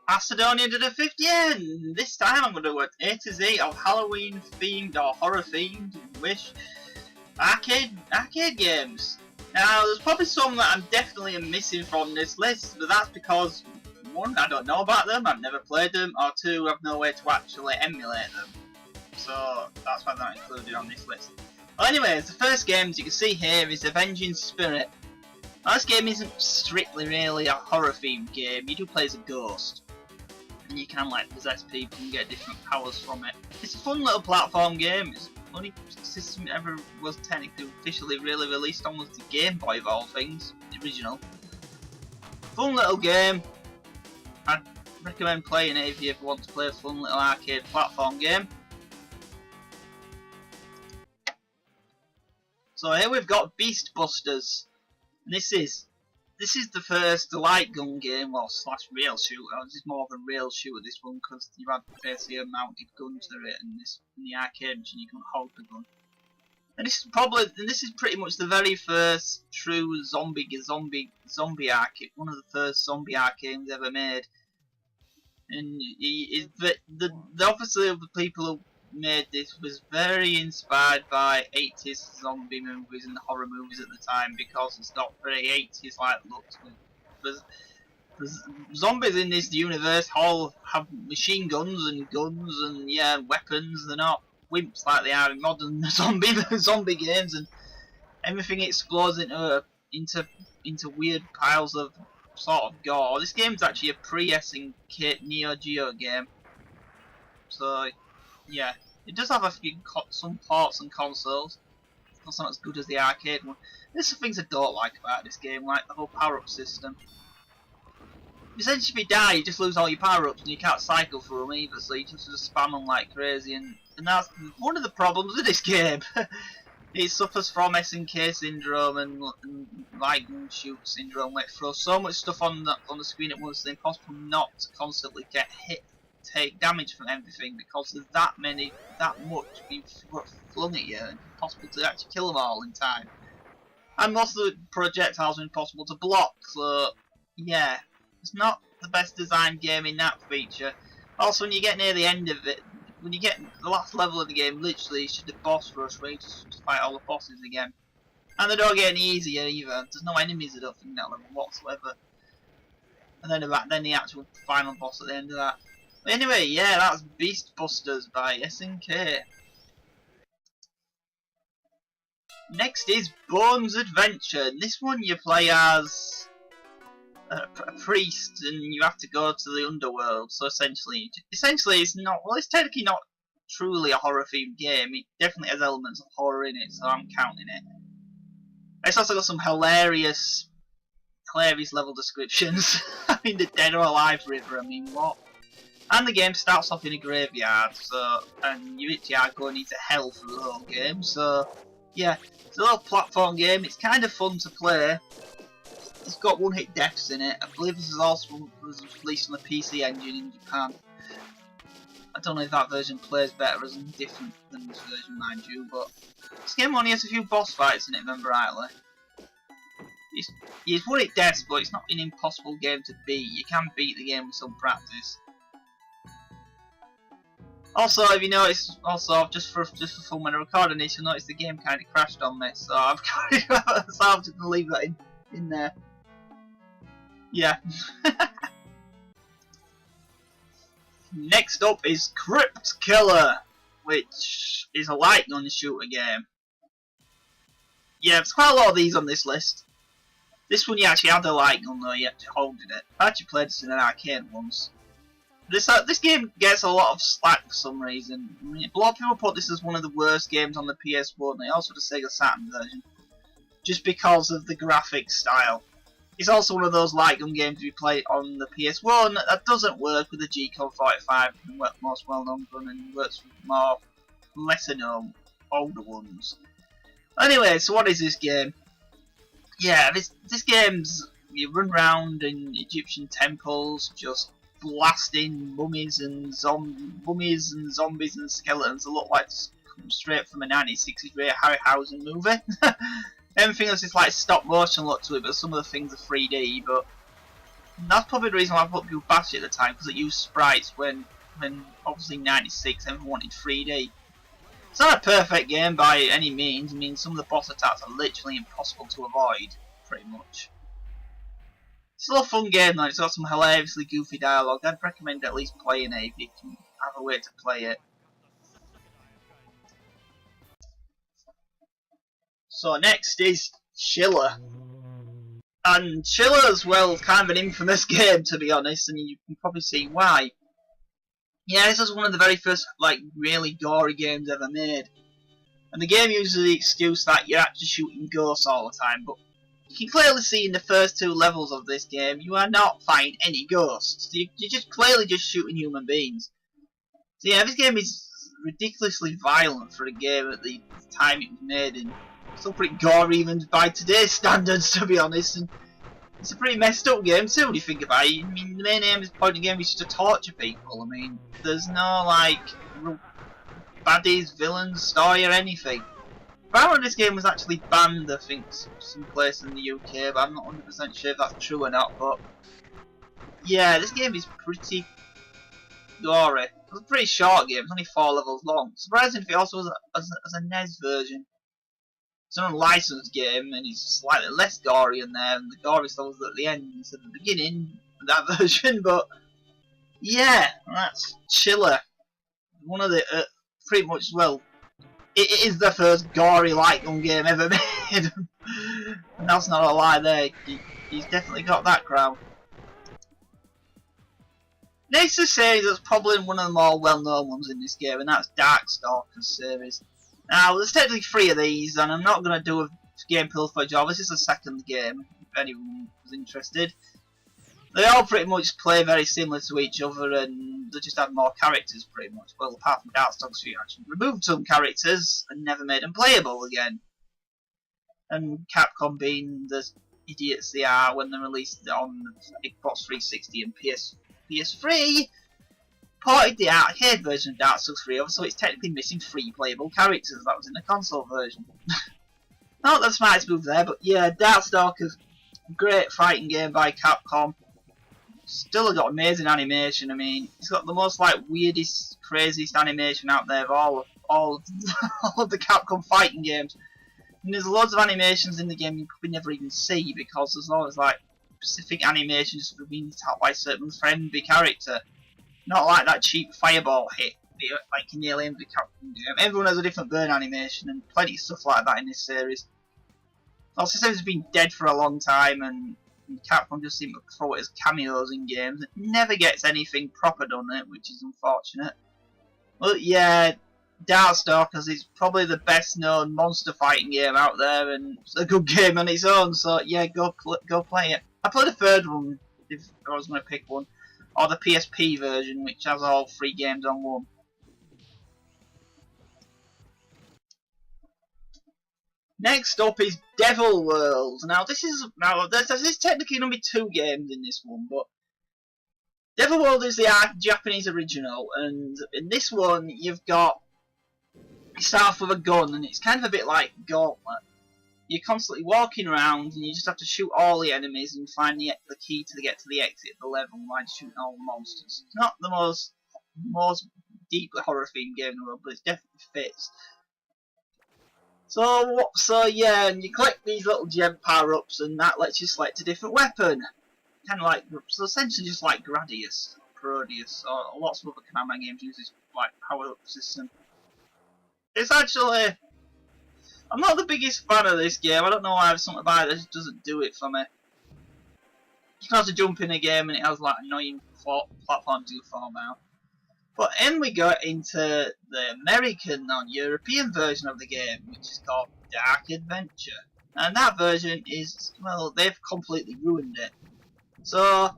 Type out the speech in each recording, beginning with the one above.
Macedonia to the 5th year! This time I'm going to do an A to Z of Halloween themed or horror themed Wish arcade games. Now there's probably some that I'm definitely missing from this list, but that's because 1, I don't know about them, I've never played them, or 2, I've no way to actually emulate them. So that's why they're not included on this list. Well anyways, the first game as you can see here is Avenging Spirit. Now this game isn't strictly really a horror themed game, you do play as a ghost. And you can like possess people and get different powers from it. It's a fun little platform game. It's the only system it ever was technically officially really released on was the Game Boy of all things, the original. Fun little game. I'd recommend playing it if you ever want to play a fun little arcade platform game. So here we've got Beast Busters. And this is the first light gun game, well slash real shooter. This is more of a real shooter, this one, because you had basically a mounted gun to it, and in the arcade machine you can hold the gun. And this is pretty much the very first true zombie arcade, one of the first zombie arcades ever made. And obviously the people who made this was very inspired by 80s zombie movies and horror movies at the time, because it's got very 80s like looks. There's zombies in this universe all have machine guns and yeah, weapons. They're not wimps like they are in modern zombie games, and everything explodes into weird piles of sort of gore. This game's actually a pre-SNK Neo Geo game, so yeah, it does have some ports and consoles. It's not as good as the arcade one. There's some things I don't like about this game, like the whole power-up system. Essentially, if you die, you just lose all your power-ups, and you can't cycle through them either, so you just spam them like crazy, and that's one of the problems with this game. It suffers from SNK syndrome and light gun shoot syndrome, where it throws so much stuff on the screen at once, it's impossible not to constantly get hit, take damage from everything, because there's that much being flung at you, and it's impossible to actually kill them all in time. And most of the projectiles are impossible to block, so yeah, it's not the best designed game in that feature. Also, when you get near the end of it, when you get the last level of the game, literally it's just a boss rush where you just fight all the bosses again. And they don't get any easier either. There's no enemies, I don't think, in that level whatsoever. And then the actual final boss at the end of that. But anyway, yeah, that's Beast Busters by SNK. Next is Bones Adventure. This one you play as a priest, and you have to go to the underworld. So essentially it's not, well, it's technically not truly a horror themed game. It definitely has elements of horror in it, so I'm counting it. It's also got some hilarious level descriptions. I mean, the Dead or Alive River, I mean, what? And the game starts off in a graveyard, so, and you literally are going into hell for the whole game, so yeah, it's a little platform game. It's kind of fun to play. It's got one-hit deaths in it. I believe this is also was released on the PC Engine in Japan. I don't know if that version plays better as different than this version, mind you, but this game only has a few boss fights in it, if I remember rightly. It's one-hit deaths, but it's not an impossible game to beat. You can beat the game with some practice. Also, if you notice, just for fun when I'm recording this, you'll notice the game kind of crashed on me, so I'm just gonna leave that in there. Yeah. Next up is Crypt Killer, which is a light gun shooter game. Yeah, there's quite a lot of these on this list. This one you actually had a light gun though, you actually holding it. I actually played this in an arcade once. This game gets a lot of slack for some reason. I mean, a lot of people put this as one of the worst games on the PS1, and also the Sega Saturn version, just because of the graphic style. It's also one of those light gun games you play on the PS1 that doesn't work with the G-Code 45, the most well-known gun, and works with more lesser-known older ones. Anyway, so what is this game? Yeah, this game's you run around in Egyptian temples, just blasting mummies and zombies and skeletons that look like come straight from a 1960s Harryhausen movie. Everything else is like stop motion look to it, but some of the things are 3D. But That's probably the reason why I put people bash it at the time, because it used sprites when obviously 96 everyone wanted 3D. It's not a perfect game by any means. I mean, some of the boss attacks are literally impossible to avoid, pretty much. It's still a fun game though, it's got some hilariously goofy dialogue. I'd recommend at least playing it if you can have a way to play it. So next is Chiller. And Chiller's, well, kind of an infamous game to be honest, and you can probably see why. Yeah, this was one of the very first, like, really gory games ever made. And the game uses the excuse that you're actually shooting ghosts all the time, but you can clearly see in the first 2 levels of this game, you are not fighting any ghosts. You're just clearly just shooting human beings. So yeah, this game is ridiculously violent for a game at the time it was made, and still pretty gory even by today's standards, to be honest. And it's a pretty messed up game too when you think about it. I mean, the main aim of the point of the game is just to torture people. I mean, there's no like baddies, villains, story or anything. Apparently this game was actually banned, I think, some place in the UK, but I'm not 100% sure if that's true or not. But yeah, this game is pretty gory. It's a pretty short game, it's only 4 levels long. Surprisingly, it also has a NES version. It's an unlicensed game, and it's slightly less gory in there, and the gory levels at the end instead of the beginning of that version. But yeah, that's Chiller. One of the pretty much, well, it is the first gory light gun game ever made. And that's not a lie there. He's definitely got that crown. Next to series that's probably one of the more well-known ones in this game, and that's Darkstalkers series. Now, there's technically 3 of these, and I'm not going to do a gameplay footage of this. This is the second game, if anyone was interested. They all pretty much play very similar to each other, and they just add more characters, pretty much. Well, apart from Darkstalkers 3, actually removed some characters and never made them playable again. And Capcom, being the idiots they are when they released it on Xbox 360 and PS3, ported the arcade version of Darkstalkers 3 over, so it's technically missing 3 playable characters that was in the console version. Not the smartest move there, but yeah, Darkstalkers, great fighting game by Capcom. Still got amazing animation. I mean, it's got the most like weirdest, craziest animation out there of all of the Capcom fighting games. And there's loads of animations in the game you probably never even see, because there's always like specific animations for being attacked by a certain friendly character. Not like that cheap fireball hit like in the Alien Capcom game. Everyone has a different burn animation and plenty of stuff like that in this series. Also, since it's been dead for a long time, and Capcom just seem to throw it as cameos in games. It never gets anything proper done in it, which is unfortunate. But yeah, Darkstalkers is probably the best known monster fighting game out there, and it's a good game on its own, so yeah, go play it. I played the third one, if I was going to pick one, or the PSP version, which has all 3 games on one. Next up is Devil World. Now there's technically going to be 2 games in this one, but Devil World is the Japanese original, and in this one you start off with a gun, and it's kind of a bit like Gauntlet. You're constantly walking around, and you just have to shoot all the enemies and find the key to get to the exit of the level while shooting all the monsters. It's not the most deeply horror themed game in the world, but it definitely fits. So yeah, and you collect these little gem power-ups, and that lets you select a different weapon. Kind of like, so essentially just like Gradius, or Parodius, or lots of other Command games use this like power-up system. It's actually, I'm not the biggest fan of this game. I don't know why I have something about it that just doesn't do it for me. You can also jump in a game and it has like annoying platform to fall now. But then we go into the American, non-European version of the game, which is called Dark Adventure. And that version is, well, they've completely ruined it. So,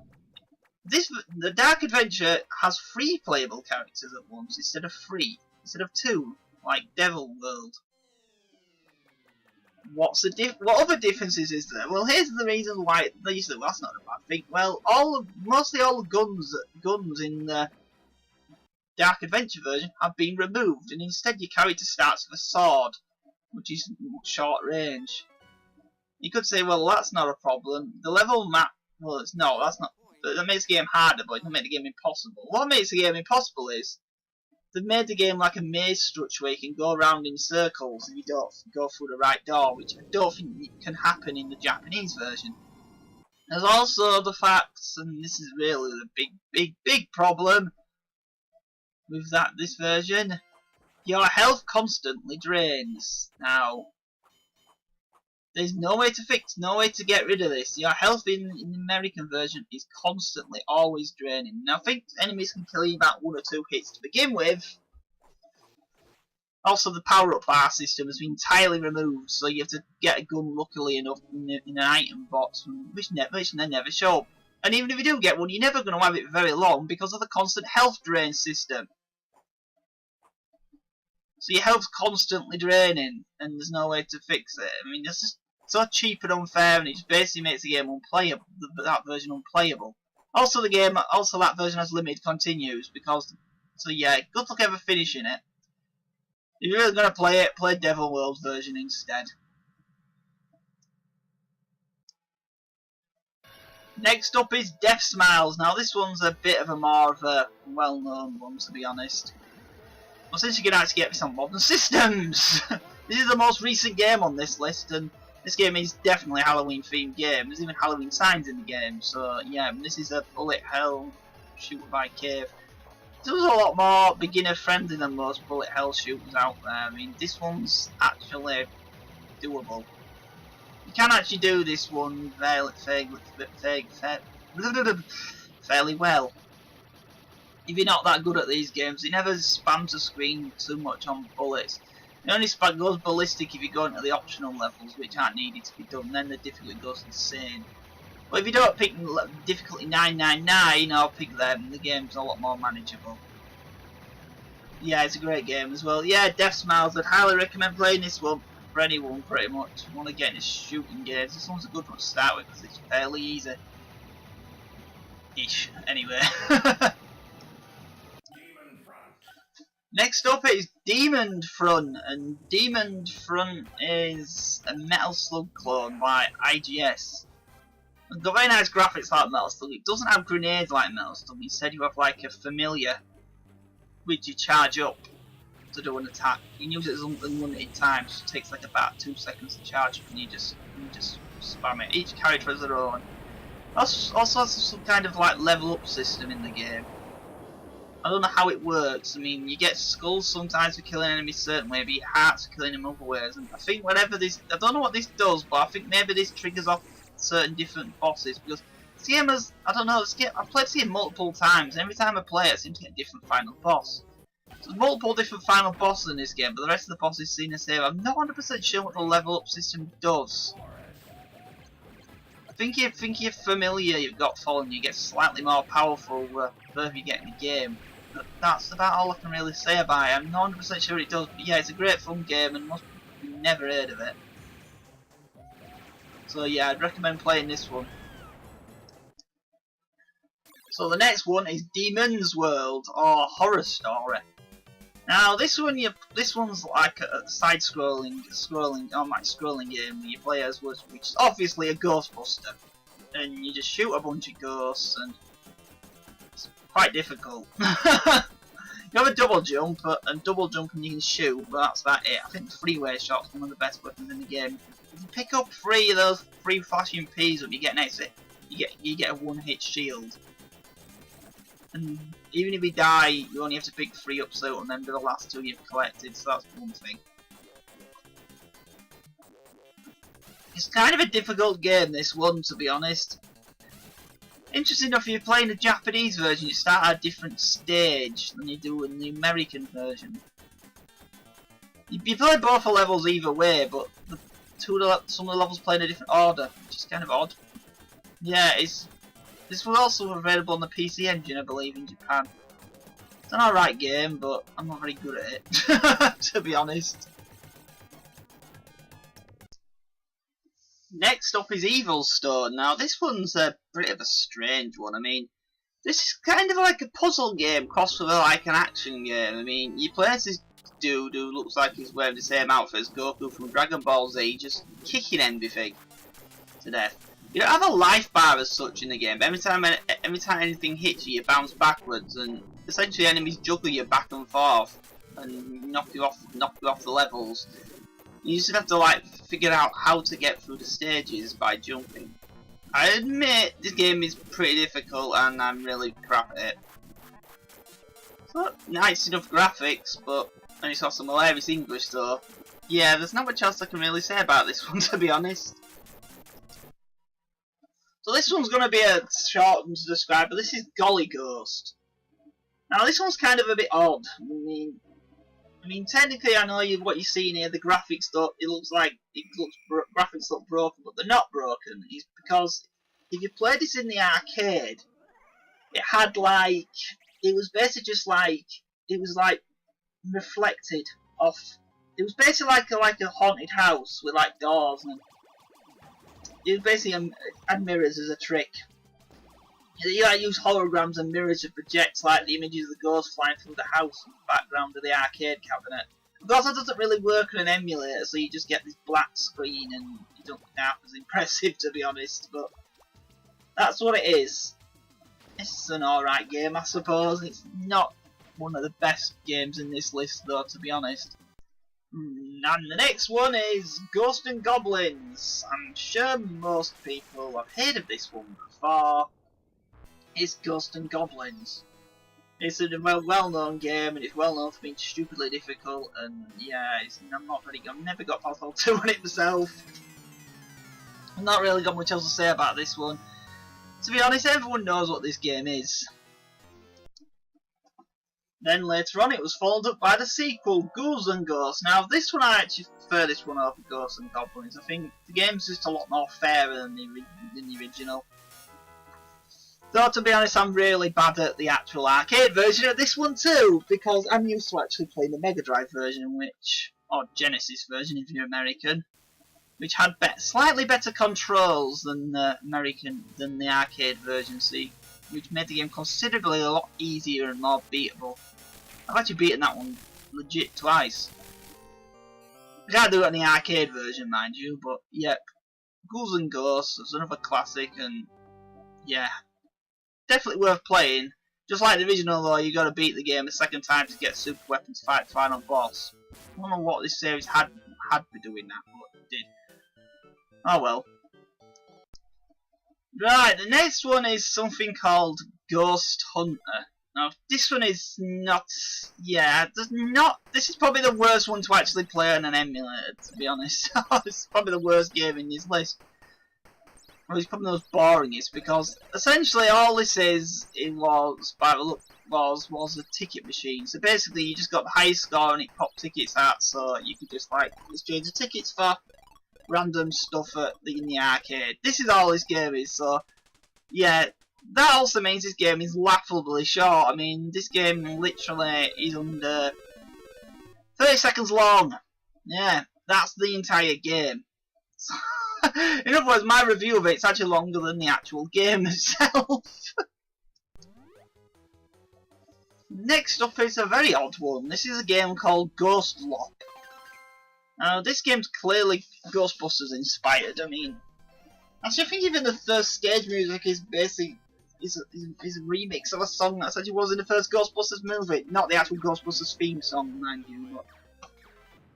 the Dark Adventure has 3 playable characters at once instead of 2, like Devil World. What other differences is there? Well, here's the reason why they say, well, that's not a bad thing. Well, mostly all the guns in the Dark Adventure version have been removed, and instead your character starts with a sword, which is short range. You could say, well, that's not a problem. The level map, well, that's not. that makes the game harder, but it doesn't make the game impossible. What makes the game impossible is they've made the game like a maze structure where you can go around in circles if you don't go through the right door, which I don't think can happen in the Japanese version. There's also the fact, and this is really the big problem with this version, your health constantly drains. Now, there's no way to get rid of this. Your health in the American version is constantly always draining. Now, I think enemies can kill you about 1 or 2 hits to begin with. Also, the power-up bar system has been entirely removed, so you have to get a gun, luckily enough, in an item box, which they never show up. And even if you do get one, you're never going to have it very long because of the constant health drain system. So your health's constantly draining, and there's no way to fix it. I mean, it's just so cheap and unfair, and it just basically makes the game unplayable. That version unplayable. Also, that version has limited continues because. So yeah, good luck ever finishing it. If you're really gonna play it, play Devil World version instead. Next up is Death Smiles. Now this one's a bit of a more of a well-known one, to be honest. Well, since you can actually get this on modern systems, this is the most recent game on this list, and this game is definitely a Halloween-themed game. There's even Halloween signs in the game, so yeah, this is a bullet hell shooter by cave. It was a lot more beginner-friendly than most bullet hell shooters out there. I mean, this one's actually doable. You can actually do this one fairly well. If you're not that good at these games, it never spams the screen too much on bullets. It only goes ballistic if you go into the optional levels, which aren't needed to be done, then the difficulty goes insane. But if you don't pick difficulty 999 or pick them, the game's a lot more manageable. Yeah, it's a great game as well. Yeah, Death Smiles, I'd highly recommend playing this one for anyone pretty much. If you want to get into shooting games, this one's a good one to start with because it's fairly easy. Ish, anyway. Next up is Demon Front, and Demon Front is a Metal Slug clone by IGS. It's got very nice graphics like Metal Slug. It doesn't have grenades like Metal Slug. Instead, you have like a familiar, which you charge up to do an attack. You can use it as unlimited times. So it takes like about 2 seconds to charge up, and you just spam it. Each character has their own. Also has some kind of like level up system in the game. I don't know how it works. I mean, you get skulls sometimes for killing enemies certain way, but you get hearts for killing them other ways. And I think whatever this, I don't know what this does, but I think maybe this triggers off certain different bosses because this game has, I don't know, I've played this game multiple times, and every time I play it, I seem to get a different final boss. So there's multiple different final bosses in this game, but the rest of the bosses seem the same. I'm not 100% sure what the level up system does. I think if you're familiar, you've got following, you get slightly more powerful the further you get in the game. But that's about all I can really say about it. I'm not 100% sure it does, but yeah, it's a great fun game, and most people have never heard of it. So yeah, I'd recommend playing this one. So the next one is Demon's World, or Horror Story. Now this one's like a side-scrolling game where you play as which is obviously a Ghostbuster, and you just shoot a bunch of ghosts, and it's quite difficult. You have a double jump, and you can shoot, but that's about it. I think the freeway shot's one of the best weapons in the game. If you pick up 3 of those 3 flashing peas that you get next to it, you get a 1-hit shield. And even if you die, you only have to pick 3 up, so and then be the last 2 you've collected, so that's one thing. It's kind of a difficult game, this one, to be honest. Interesting enough, if you're playing the Japanese version, you start at a different stage than you do in the American version. You play both the levels either way, but some of the levels play in a different order, which is kind of odd. Yeah, this was also available on the PC Engine, I believe, in Japan. It's an alright game, but I'm not very good at it, to be honest. Next up is Evil Stone. Now, this one's a bit of a strange one. I mean, this is kind of like a puzzle game crossed with like an action game. I mean, you play as this dude who looks like he's wearing the same outfit as Goku from Dragon Ball Z, just kicking everything to death. You don't have a life bar as such in the game. Every time anything hits you, you bounce backwards, and essentially enemies juggle you back and forth and knock you off the levels. You just have to like figure out how to get through the stages by jumping. I admit this game is pretty difficult, and I'm really crap at it. It's not nice enough graphics, but and it's got some hilarious English, so yeah, there's not much else I can really say about this one, to be honest. So this one's going to be a short one to describe, but this is Golly Ghost. Now this one's kind of a bit odd. I mean, technically, I know what you're seeing here. The graphics graphics look broken, but they're not broken. It's because if you played this in the arcade, it had like it was basically just like it was like reflected off. It was basically like a haunted house with like doors, and it was basically had mirrors as a trick. You like use holograms and mirrors to project like the images of the ghosts flying through the house in the background of the arcade cabinet. Of course, that doesn't really work on an emulator, so you just get this black screen, and you don't look half as impressive, to be honest. But that's what it is. It's an alright game, I suppose. It's not one of the best games in this list, though, to be honest. And the next one is Ghosts and Goblins. I'm sure most people have heard of this one before. It's Ghosts and Goblins. It's a well-known game, and it's well known for being stupidly difficult. And yeah, I've never got past level 2 on it myself. I've not really got much else to say about this one. To be honest, everyone knows what this game is. Then later on, it was followed up by the sequel, Ghouls and Ghosts. Now, this one I actually prefer this one over Ghosts and Goblins. I think the game's just a lot more fairer than the original. Though, to be honest, I'm really bad at the actual arcade version of this one too, because I'm used to actually playing the Mega Drive version, or Genesis version if you're American, which had slightly better controls than the arcade version, which made the game considerably a lot easier and more beatable. I've actually beaten that one legit twice. I can't do it on the arcade version, mind you, but yep. Ghouls and Ghosts is another classic, and yeah. Definitely worth playing. Just like the original though, you gotta beat the game a second time to get super weapons to fight the final boss. I don't know what this series had been doing that, but it did. Oh well. Right, the next one is something called Ghost Hunter. Now this one is not this is probably the worst one to actually play on an emulator, to be honest. It's probably the worst game in this list. Well, it's probably the most boringest, because essentially all this was a ticket machine. So basically you just got the highest score and it popped tickets out, so you could just like exchange the tickets for random stuff in the arcade. This is all this game is, so yeah, that also means this game is laughably short. I mean, this game literally is under 30 seconds long. Yeah, that's the entire game. In other words, my review of it's actually longer than the actual game itself. Next up is a very odd one. This is a game called Ghost Lop. Now, this game's clearly Ghostbusters inspired. I mean, I think even the first stage music is basically is a remix of a song that actually was in the first Ghostbusters movie, not the actual Ghostbusters theme song, mind you. But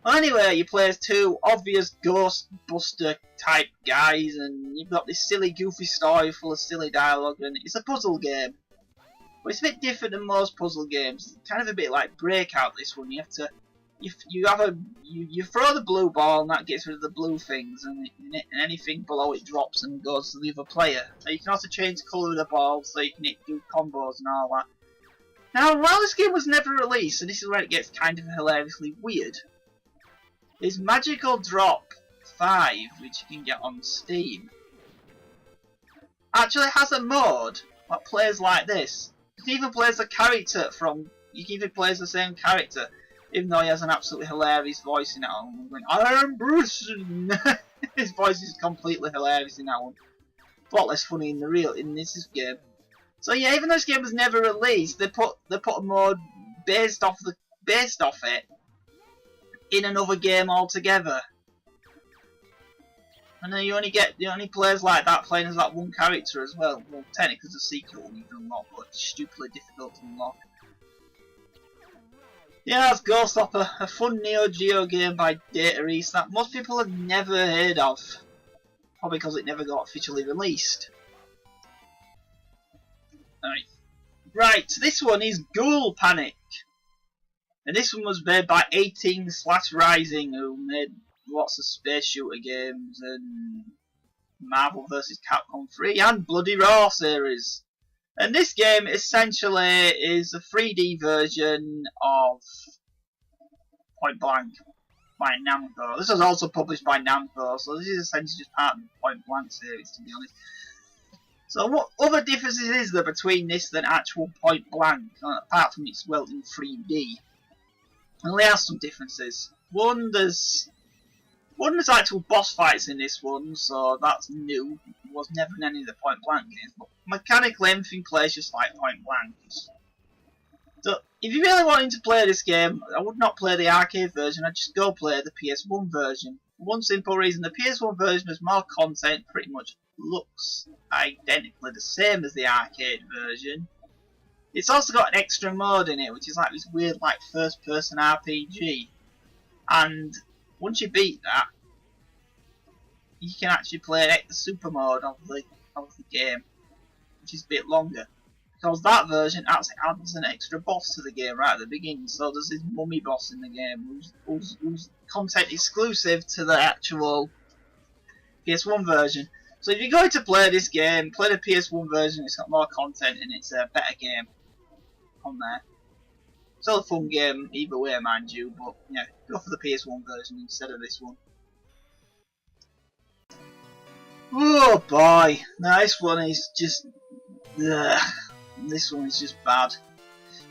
well, anyway, you play as two obvious Ghostbuster type guys, and you've got this silly, goofy story full of silly dialogue, and it's a puzzle game. But it's a bit different than most puzzle games. It's kind of a bit like Breakout. This one, you have to, you throw the blue ball, and that gets rid of the blue things, and anything below it drops and goes to the other player. And you can also change the colour of the ball, so you can do combos and all that. Now, while this game was never released, and this is where it gets kind of hilariously weird, is Magical Drop 5, which you can get on Steam, actually has a mode that plays like this. It even plays a character you can even play as the same character, even though he has an absolutely hilarious voice in that one. Going, I am Bruce! His voice is completely hilarious in that one. A lot less funny in this game. So yeah, even though this game was never released, they put a mode based off it in another game altogether. And then you only players like that playing as that one character as well. Well, technically the sequel you can unlock, but it's stupidly difficult to unlock. Yeah, that's Ghost Hopper, a fun Neo Geo game by Data East that most people have never heard of. Probably because it never got officially released. Right, this one is Ghoul Panic. And this one was made by 18/Rising, who made lots of space shooter games and Marvel vs. Capcom 3 and Bloody Raw series. And this game essentially is a 3D version of Point Blank by Namco. This was also published by Namco, so this is essentially just part of the Point Blank series, to be honest. So what other differences is there between this than actual Point Blank, apart from it's well in 3D? Well, there are some differences. One, there's actual boss fights in this one, so that's new. It was never in any of the Point Blank games, but mechanically everything plays just like Point Blank. So, if you really wanted to play this game, I would not play the arcade version, I'd just go play the PS1 version. For one simple reason, the PS1 version has more content, pretty much looks identically the same as the arcade version. It's also got an extra mode in it, which is like this weird like first person RPG. And once you beat that, you can actually play the super mode of the game, which is a bit longer. Because that version actually adds an extra boss to the game right at the beginning. So there's this mummy boss in the game who's content exclusive to the actual PS1 version. So if you're going to play this game, play the PS1 version, it's got more content and it's a better game on there. Still a fun game either way, mind you, but yeah, go for the PS1 version instead of this one. Oh boy, now this one is just... this one is just bad.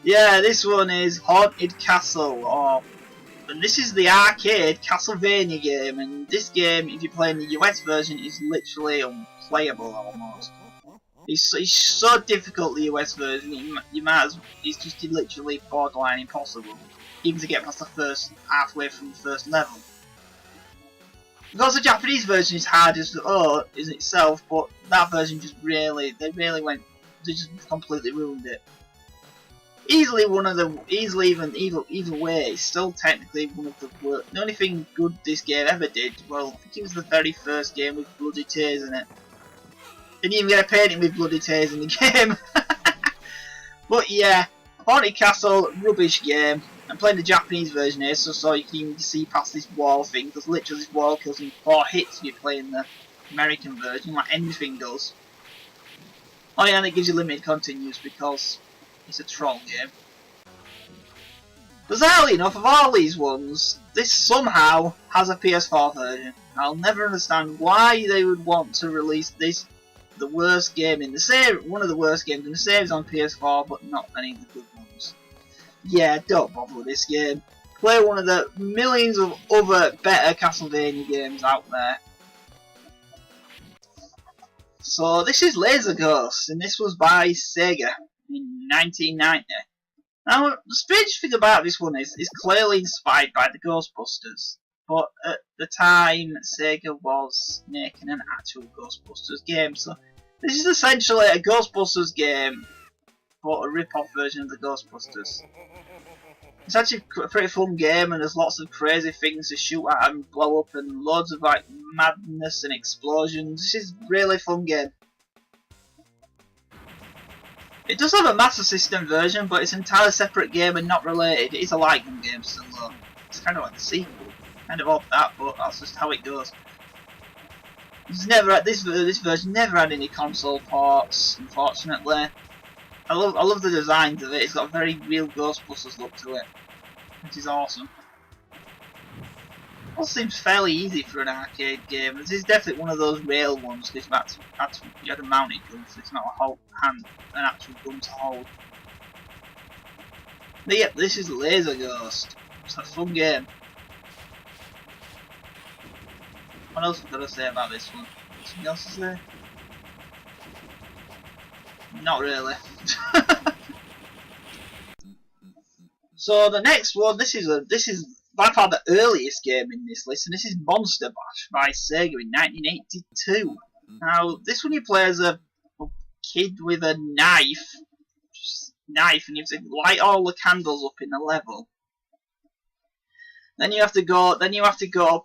Yeah, this one is Haunted Castle, and this is the arcade Castlevania game, and this game, if you play in the US version, is literally unplayable almost. It's so difficult, the US version, you might as, it's just literally borderline impossible, even to get past the first halfway from the first level. Because the Japanese version is hard as in itself, but that version just they just completely ruined it. Easily either way, it's still technically one of the worst. The only thing good this game ever did, well, I think it was the very first game with bloody tears in it. Didn't even get a painting with bloody tears in the game. But yeah, Haunted Castle, rubbish game. I'm playing the Japanese version here, so you can even see past this wall thing, because literally this wall kills in 4 hits if you're playing the American version, like anything does. Oh yeah, and it gives you limited continues because it's a troll game. Bizarrely enough, of all these ones, this somehow has a PS4 version. I'll never understand why they would want to release this, the worst game in the series, one of the worst games in the series on PS4, but not any of the good ones. Yeah, don't bother with this game. Play one of the millions of other better Castlevania games out there. So this is Laser Ghost, and this was by Sega in 1990. Now, the strange thing about this one is it's clearly inspired by the Ghostbusters, but at the time Sega was making an actual Ghostbusters game, so this is essentially a Ghostbusters game, but a rip-off version of the Ghostbusters. It's actually a pretty fun game, and there's lots of crazy things to shoot at and blow up, and loads of like madness and explosions. This is a really fun game. It does have a Master System version, but it's an entirely separate game and not related. It is a light gun game still though. It's kind of like the sequel. Kind of off that, but that's just how it goes. This version never had any console ports, unfortunately. I love the designs of it. It's got a very real Ghostbusters look to it, which is awesome. It all seems fairly easy for an arcade game. This is definitely one of those rail ones because you had a mounted gun, so it's not an actual gun to hold. But yep, this is Laser Ghost. It's a fun game. What else did I say about this one? Something else to say? Not really. So the next one, this is by far the earliest game in this list, and this is Monster Bash by Sega in 1982. Now, this one you play as a kid with a knife, and you have to light all the candles up in the level. Then you have to go.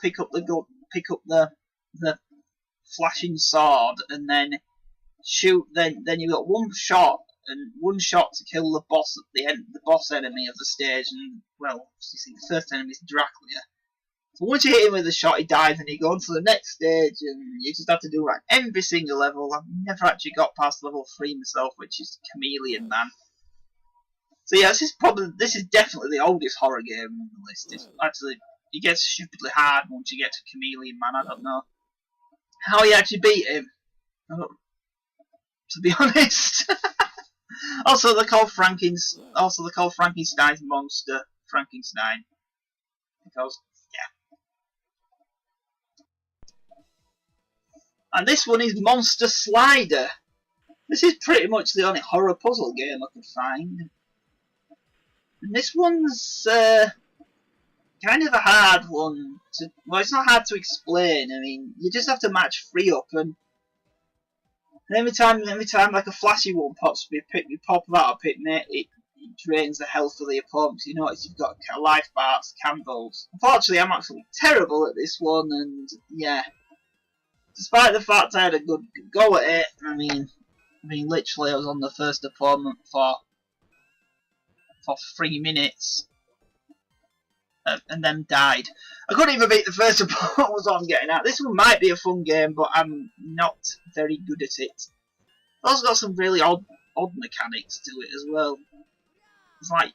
Pick up the flashing sword, and then shoot. Then you got one shot to kill the boss at the end, the boss enemy of the stage. And well, you see, the first enemy is Dracula. So once you hit him with a shot, he dies, and you go on to the next stage, and you just have to do like every single level. I've never actually got past level 3 myself, which is Chameleon Man. So yeah, this is definitely the oldest horror game on the list. It's actually, it gets stupidly hard once you get to Chameleon Man. I don't know how you actually beat him, to be honest. Also, they're called Frankenstein's monster, Frankenstein, because yeah. And this one is Monster Slider. This is pretty much the only horror puzzle game I could find. And this one's kind of a hard one to. Well, it's not hard to explain. I mean, you just have to match 3 up, and every time like a flashy one pops, you pop that up, it drains the health of the opponent. You notice you've got life bars, candles. Unfortunately, I'm absolutely terrible at this one, and yeah. Despite the fact I had a good go at it, I mean, literally, I was on the first opponent for 3 minutes, and then died. I couldn't even beat the first opponent. Was what I'm getting at. This one might be a fun game, but I'm not very good at it. It's also got some really odd mechanics to it as well. It's like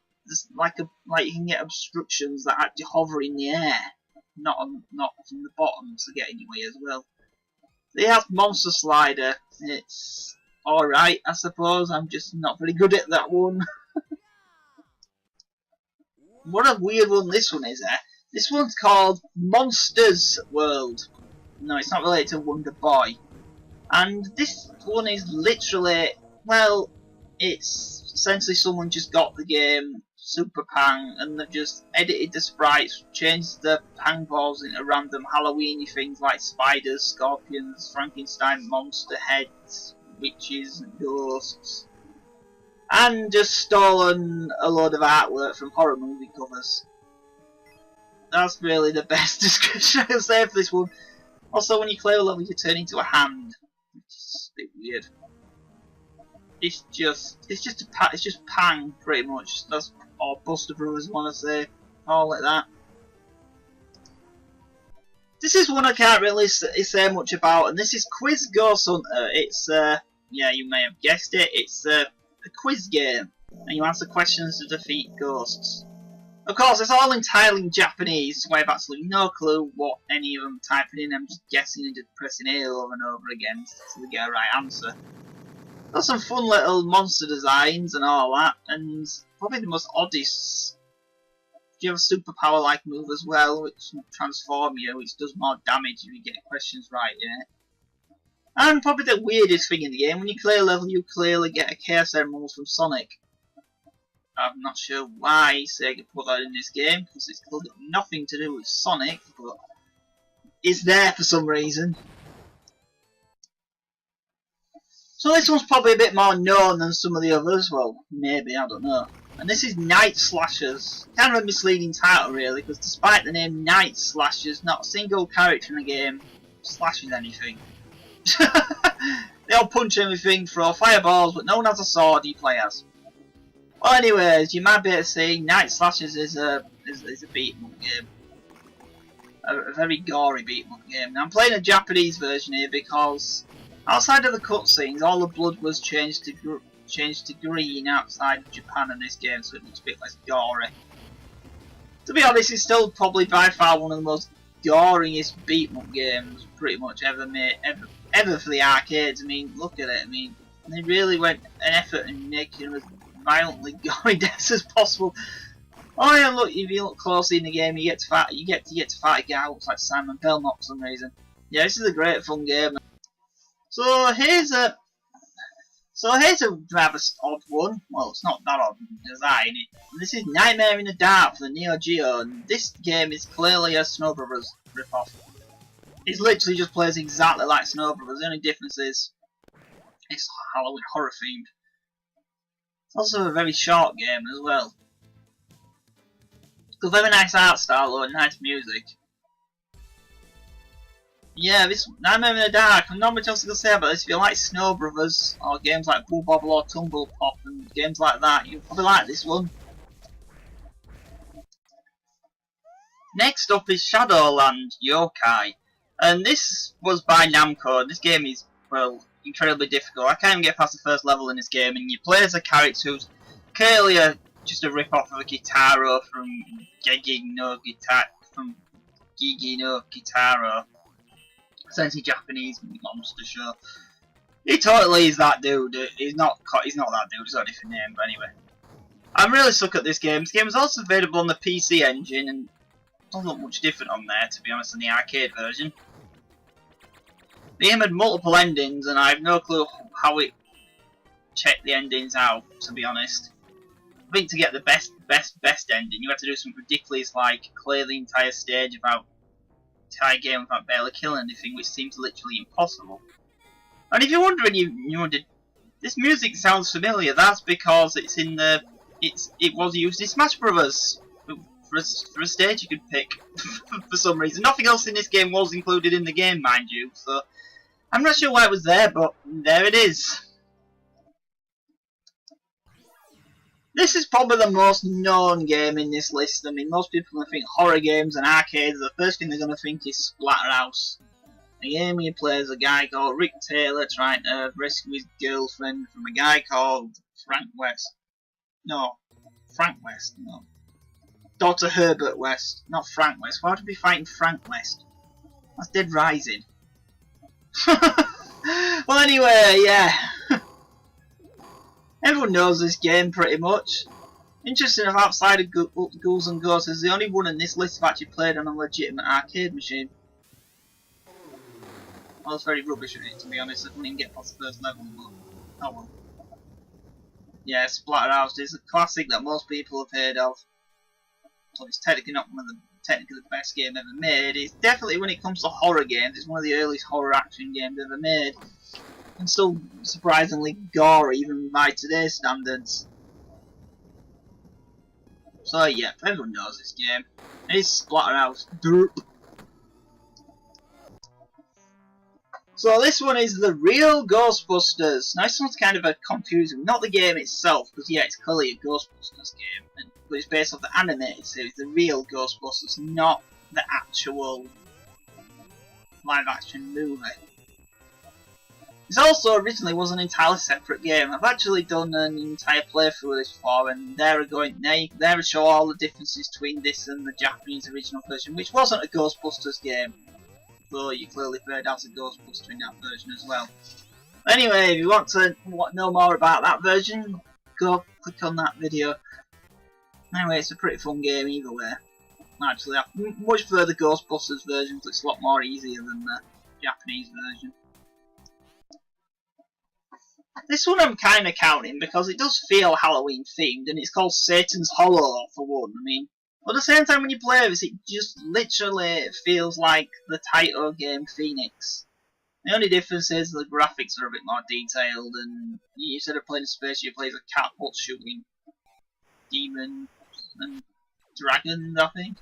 you can get obstructions that actually hover in the air, not from the bottom to get in your way as well. They have Monster Slider. It's alright, I suppose. I'm just not very good at that one. What a weird one this one is, eh? This one's called Monsters World. No, it's not related to Wonder Boy. And this one is literally, well, it's essentially someone just got the game Super Pang, and they've just edited the sprites, changed the Pang balls into random Halloweeny things like spiders, scorpions, Frankenstein monster heads, witches, ghosts. And just stolen a load of artwork from horror movie covers. That's really the best description I can say for this one. Also, when you clear a level, you turn into a hand, which is a bit weird. It's just Pang, pretty much. That's or Buster Brothers want to say, all like that. This is one I can't really say much about, and this is Quiz Ghost Hunter. It's yeah, you may have guessed it. It's a quiz game, and you answer questions to defeat ghosts. Of course, it's all entirely in Japanese, so I have absolutely no clue what any of them are typing in. I'm just guessing and just pressing A over and over again until we get a right answer. Got some fun little monster designs and all that, and probably the most oddest. You have a superpower-like move as well, which will transform you, which does more damage if you get questions right in it. And probably the weirdest thing in the game, when you clear a level, you clearly get a Chaos Emerald from Sonic. I'm not sure why Sega put that in this game, because it's got nothing to do with Sonic, but it's there for some reason. So this one's probably a bit more known than some of the others, well, maybe, I don't know. And this is Night Slashers. Kind of a misleading title really, because despite the name Night Slashers, not a single character in the game slashes anything. They all punch everything, throw fireballs, but no one has a sword you play as. Well, anyways, you might be able to see Night Slashers is a beat 'em up game. A very gory beat 'em up game. Now I'm playing a Japanese version here because outside of the cutscenes, all the blood was changed to green outside of Japan in this game, so it looks a bit less gory. To be honest, it's still probably by far one of the most goriest beat 'em up games pretty much ever made, ever for the arcades. I mean, look at it. I mean, they really went an effort in making as violently gory deaths as possible. Oh yeah, look, if you look closely in the game, you get to fight a guy who looks like Simon Belmont for some reason. Yeah, this is a great fun game. So So here's a rather odd one. Well, it's not that odd in design. This is Nightmare in the Dark for the Neo Geo, and this game is clearly a Snow Brothers ripoff. It literally just plays exactly like Snow Brothers. The only difference is it's Halloween horror themed. It's also a very short game as well. It's got very nice art style though, and nice music. Yeah, this Nightmare in the Dark, I'm not much else to say about this. If you like Snow Brothers, or games like Boo Bobble or Tumble Pop, and games like that, you'll probably like this one. Next up is Shadowland Yokai. And this was by Namco. This game is, well, incredibly difficult. I can't even get past the first level in this game, and you play as a character who's clearly just a rip-off of a Guitaro from Gigi no Guitaro. Essentially Japanese monster show. He totally is that dude. He's not that dude. He's got a different name, but anyway. I'm really stuck at this game. This game is also available on the PC engine, and doesn't look much different on there, to be honest, than the arcade version. The game had multiple endings, and I have no clue how it checked the endings out, to be honest. I think to get the best ending, you have to do something ridiculous like clear the entire stage entire game without barely killing anything, which seems literally impossible. And if you're wondering, you wondered, this music sounds familiar. That's because it's in the it was used in Smash Brothers for a stage you could pick for some reason. Nothing else in this game was included in the game, mind you. So I'm not sure why it was there, but there it is. This is probably the most known game in this list. I mean, most people are going to think horror games and arcades. The first thing they're going to think is Splatterhouse. A game where you play as a guy called Rick Taylor trying to rescue his girlfriend from a guy called Frank West. No. Dr. Herbert West, not Frank West. Why would we be fighting Frank West? That's Dead Rising. Well, anyway, yeah. Everyone knows this game pretty much. Interesting enough, outside of Ghouls and Ghosts, is the only one in this list I've actually played on a legitimate arcade machine. I was very rubbish at it, to be honest. I couldn't even get past the first level, but oh well. Yeah, Splatterhouse is a classic that most people have heard of. So it's technically not technically the best game ever made. It's definitely, when it comes to horror games, it's one of the earliest horror action games ever made. And still surprisingly gory, even by today's standards. So yeah, everyone knows this game. It's Splatterhouse. Derp. So this one is the real Ghostbusters. Now this one's kind of a confusing, not the game itself, because yeah, it's clearly a Ghostbusters game, but it's based off the animated series, the real Ghostbusters, not the actual live action movie. This also originally was an entirely separate game. I've actually done an entire playthrough of this before, and there I show all the differences between this and the Japanese original version, which wasn't a Ghostbusters game, though you clearly played as a Ghostbuster in that version as well. Anyway, if you want to know more about that version, go click on that video. Anyway, it's a pretty fun game either way. Actually, I much prefer the Ghostbusters version because it's a lot more easier than the Japanese version. This one I'm kind of counting because it does feel Halloween themed, and it's called Satan's Hollow for one. I mean, at the same time when you play this, it just literally feels like the title game Phoenix. The only difference is the graphics are a bit more detailed, and instead of playing a space, you play as a cat what's shooting demons and dragons, I think.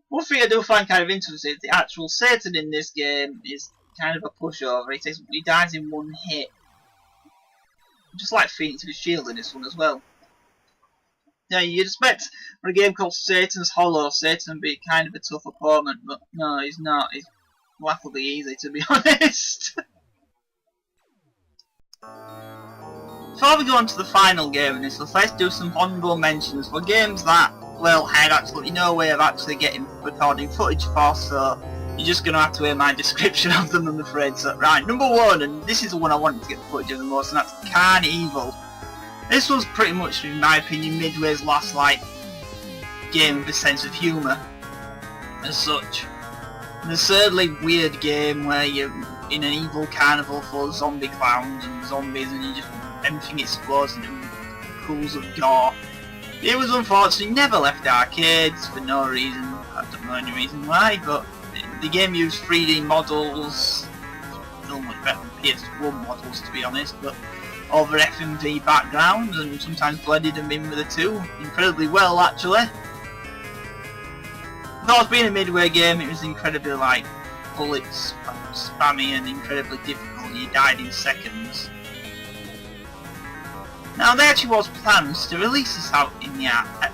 One thing I do find kind of interesting is the actual Satan in this game is kind of a pushover. He dies in one hit. Just like Phoenix with Shield in this one as well. Yeah, you'd expect for a game called Satan's Hollow, Satan to be kind of a tough opponent, but no, he's not. He's laughably easy, to be honest. Before we go on to the final game in this list, let's do some honourable mentions for games that, well, I had absolutely no way of actually recording footage for, so you're just going to have to hear my description of them, I'm afraid. So, right, number one, and this is the one I wanted to get the footage of the most, and that's Carnival. This was pretty much, in my opinion, Midway's last, game with a sense of humour, as such. And a thirdly weird game where you're in an evil carnival full of zombie clowns and zombies, and you just everything explodes into pools of gore. It was unfortunately never left arcades for no reason. I don't know any reason why, but the game used 3D models, still much better than PS1 models to be honest, but over FMV backgrounds and sometimes blended them in with the two incredibly well actually. Of course, being a midway game, it was incredibly like bullets spammy and incredibly difficult. You died in seconds. Now there actually was plans to release this out in the outside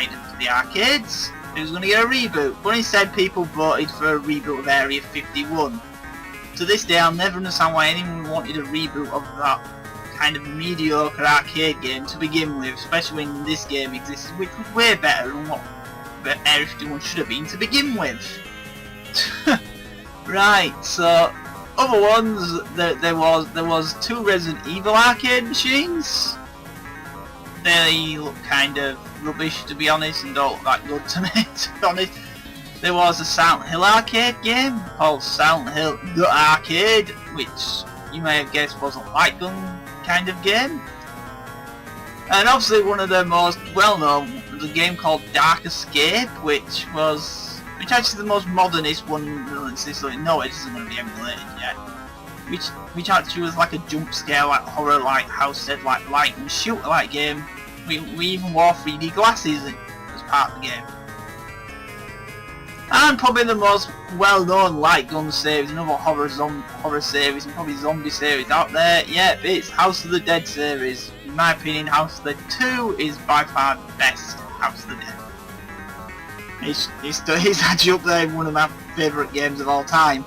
of the arcades. It was going to get a reboot, but instead people voted for a reboot of Area 51. To this day, I'll never understand why anyone wanted a reboot of that kind of mediocre arcade game to begin with, especially when this game existed, which was way better than what Area 51 should have been to begin with. Right, so other ones, there was 2 Resident Evil arcade machines. They look kind of rubbish to be honest, and don't look that good to me to be honest. There was a Silent Hill arcade game called Silent Hill The Arcade, which you may have guessed was a light gun kind of game. And obviously one of the most well-known was a game called Dark Escape, which actually the most modernist one that exists. No, it isn't going to be emulated yet. Which actually was like a jump scare, like horror, like house dead, like light and shooter like game. We even wore 3D glasses as part of the game. And probably the most well-known light gun series, another horror series, and probably zombie series out there. Yep, it's House of the Dead series. In my opinion, House of the Dead 2 is by far the best House of the Dead. It's actually up there in one of my favourite games of all time.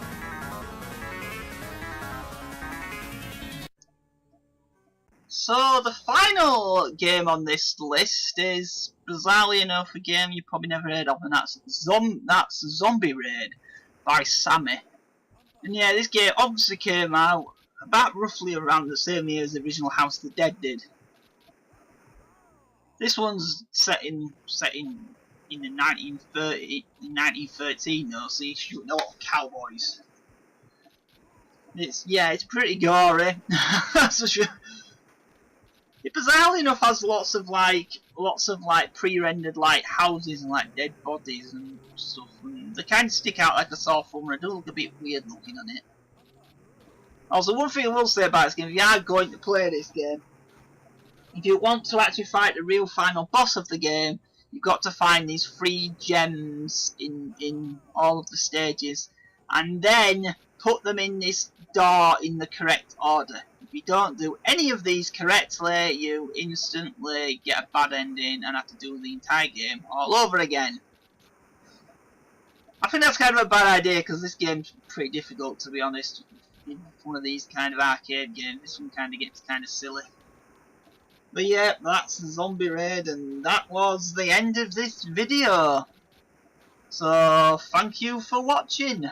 So the final game on this list is, bizarrely enough, a game you probably never heard of, and that's Zombie Raid by Sammy. And yeah, this game obviously came out about roughly around the same year as the original House of the Dead did. This one's set in the 1913 though, so you're shooting a lot of cowboys. It's pretty gory. That's for sure. It bizarrely enough has lots of pre-rendered like houses and like dead bodies and stuff, and they kind of stick out like a sore thumb, and it does look a bit weird looking on it. Also, one thing I will say about this game, if you are going to play this game, if you want to actually fight the real final boss of the game, you've got to find these 3 gems in all of the stages, and then put them in this door in the correct order. If you don't do any of these correctly, you instantly get a bad ending and have to do the entire game all over again. I think that's kind of a bad idea because this game's pretty difficult, to be honest. In one of these kind of arcade games, this one kind of gets kind of silly. But yeah, that's Zombie Raid, and that was the end of this video. So thank you for watching.